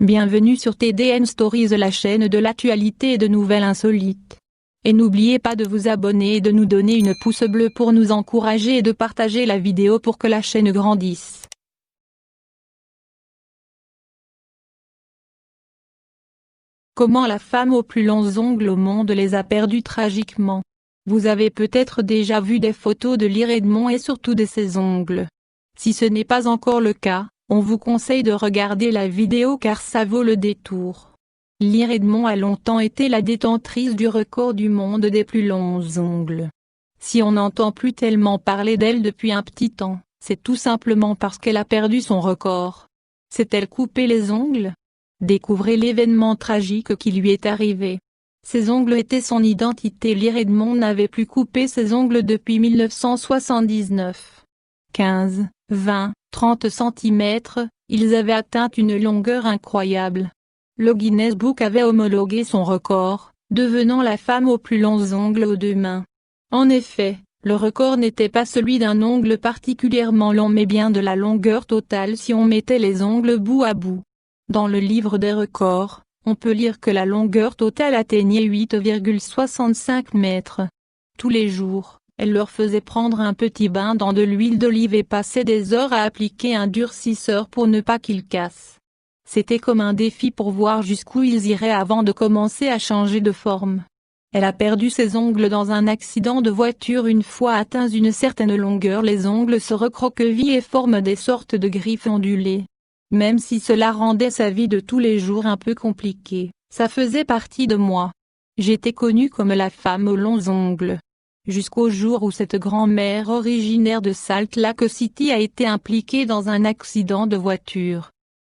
Bienvenue sur TDN Stories, la chaîne de l'actualité et de nouvelles insolites. Et n'oubliez pas de vous abonner et de nous donner une pouce bleu pour nous encourager et de partager la vidéo pour que la chaîne grandisse. Comment la femme aux plus longs ongles au monde les a perdus tragiquement. Vous avez peut-être déjà vu des photos de Lyre Edmond et surtout de ses ongles. Si ce n'est pas encore le cas, on vous conseille de regarder la vidéo car ça vaut le détour. Lyre Edmond a longtemps été la détentrice du record du monde des plus longs ongles. Si on n'entend plus tellement parler d'elle depuis un petit temps, c'est tout simplement parce qu'elle a perdu son record. S'est-elle coupé les ongles? Découvrez l'événement tragique qui lui est arrivé. Ses ongles étaient son identité. Lyre Edmond n'avait plus coupé ses ongles depuis 1979. 15, 20, 30 cm, ils avaient atteint une longueur incroyable. Le Guinness Book avait homologué son record, devenant la femme aux plus longs ongles aux deux mains. En effet, le record n'était pas celui d'un ongle particulièrement long mais bien de la longueur totale si on mettait les ongles bout à bout. Dans le livre des records, on peut lire que la longueur totale atteignait 8,65 mètres. Tous les jours, elle leur faisait prendre un petit bain dans de l'huile d'olive et passait des heures à appliquer un durcisseur pour ne pas qu'il casse. C'était comme un défi pour voir jusqu'où ils iraient avant de commencer à changer de forme. Elle a perdu ses ongles dans un accident de voiture. Une fois atteints une certaine longueur, les ongles se recroquevillent et forment des sortes de griffes ondulées. Même si cela rendait sa vie de tous les jours un peu compliquée, ça faisait partie de moi. J'étais connue comme la femme aux longs ongles. Jusqu'au jour où cette grand-mère originaire de Salt Lake City a été impliquée dans un accident de voiture.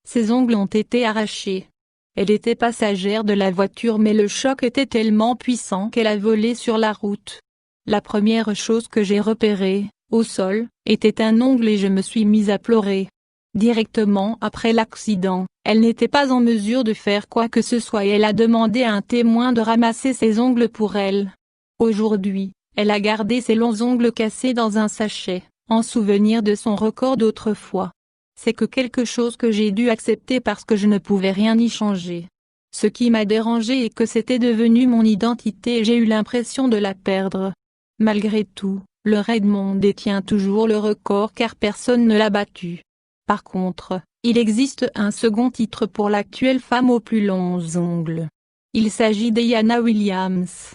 Ses ongles ont été arrachés. Elle était passagère de la voiture mais le choc était tellement puissant qu'elle a volé sur la route. La première chose que j'ai repérée, au sol, était un ongle et je me suis mise à pleurer. Directement après l'accident, elle n'était pas en mesure de faire quoi que ce soit et elle a demandé à un témoin de ramasser ses ongles pour elle. Aujourd'hui, elle a gardé ses longs ongles cassés dans un sachet, en souvenir de son record d'autrefois. C'est que quelque chose que j'ai dû accepter parce que je ne pouvais rien y changer. Ce qui m'a dérangé est que c'était devenu mon identité et j'ai eu l'impression de la perdre. Malgré tout, Lyre Edmond détient toujours le record car personne ne l'a battu. Par contre, il existe un second titre pour l'actuelle femme aux plus longs ongles. Il s'agit d'Iana Williams.